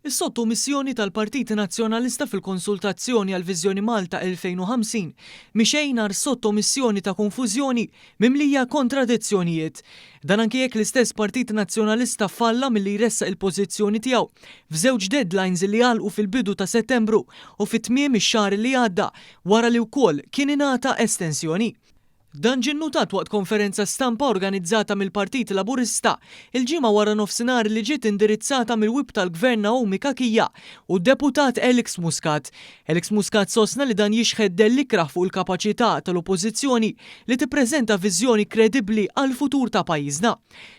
Is-sottomissjoni tal-Partit Nazzjonalista fil-konsultazzjoni għal Viżjoni Malta 2050 mixejn nhar sottomissjoni ta' konfużjoni mimlija kontradizzjonijiet. Dan anke jekk l-istess Partit Nazzjonalista falla milli jressaq il-pożizzjoni tiegħu f'żewġ deadlines li għalqu fil-bidu ta' Settembru u fit-tmiem ix-xahar li għadda wara li wkoll kien ingħata estensjoni. Dan ġie nnutat waqt konferenza stampa organizzata mill-Partit Laburista il-ġimgħa wara nofsinhar li ġiet indirizzata mill-Wip tal-Gvern Naomi Kakija u d-Deputat Alex Muscat. Alex Muscat sostna li dan jixħeddel l-ikraħ fuq il-kapaċità tal-Oppożizzjoni li tippreżenta viżjoni kredibbli għall-futur ta' pajjiżna.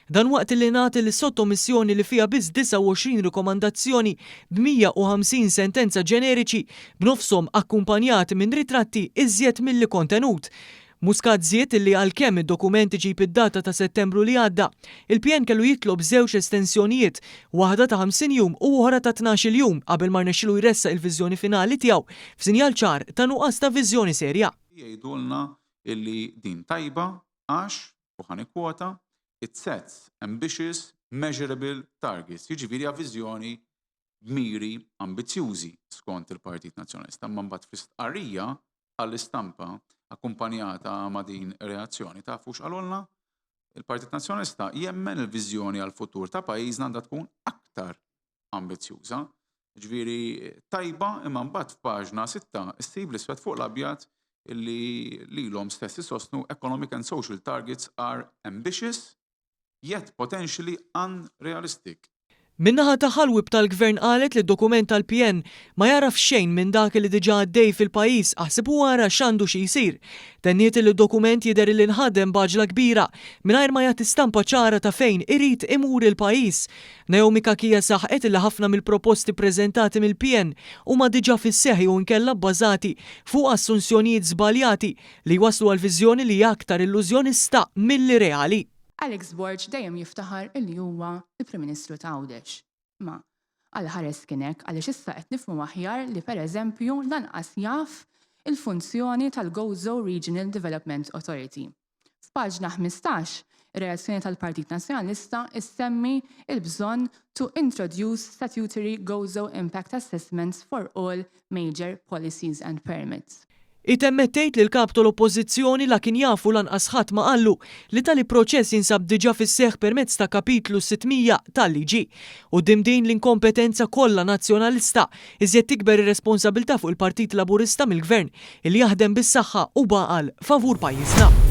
Dan waqt li nagħti l-sottomissjoni li fiha biss 29 rikomandazzjoni b'150 sentenza ġeneriċi b'nofshom akkumpanjati minn ritratti iżjed milli kontenut. Muscat żied illi għalkemm id-dokumenti ġib id-data ta' Settembru li għadda, il-pjan kellu jitlob żewġ estensjonijiet, waħda ta' 50 jum u oħra ta' 12 jum qabel ma rnexxielu jressaq il-viżjoni finali tiegħu f'sinjal ċar ta' nuqqas ta' viżjoni serja. Jgħidulna illi din tajba għax u ħanikwota it sets ambitious measurable targets. Jiġifieri viżjoni b'miri ambizzjużi skont il-Partit Nazzjonalista, ma mbagħad fl-istqarrija għall-istampa akkumpanjata ma' din reazzjoni tafux għalulna il-Partit Nazzjonalista jemmen il-viżjoni għal-futur ta' pajjiżna għandha tkun aktar ambizzjuża. Ġifieri tajba imma mbagħad f'paġna 6 issib l-iswed fuq l-abjad illi lilhom stess isostnu economic and social targets are ambitious yet potentially unrealistic. Min-naħa tagħha l-Wip tal-Gvern qalet li d-dokument tal-PN ma jaraf xejn minn dak li diġà għaddej fil-pajjiż aħseb wara x'għandu xi jsir. Tenniet li d-dokument jidher li nħaddem baġla kbira mingħajr ma jagħti stampa ċara ta' fejn irid imur il-pajjiż. Naomi Kakija saħqet li ħafna mill-proposti preżentati mill-PN huma diġà fis-seħħ u nkella bbażati fuq assunzjonijiet żbaljati li waslu għal viżjoni li hija aktar illużjonista milli reali. Alex Borg dejjem jiftaħar illi huwa il-Prim Ministru ta' Għawdex. Ma għal-ħares kienek għaliex issa qed nifhmu aħjar li pereżempju lanqas jaf il-funzjoni tal-Gozo Regional Development Authority. F'paġna 15, ir-reazzjoni tal-Partit Nazzjonalista issemmi il-bżonn to introduce statutory Gozo impact assessments for all major policies and permits. Itemmettejt li l-kap tal-Oppożizzjoni la kien jafu lanqas ħadd ma qallu li tali proċess jinsab diġà fis-seħħ permezz ta' kapitlu 600 tal-liġi. U din l-inkompetenza kollha nazzjonalista iżjed tikber ir-responsabilità fuq il-Partit Laburista mill-Gvern li jaħdem bis-saħħa u baqal favur pajjiżna.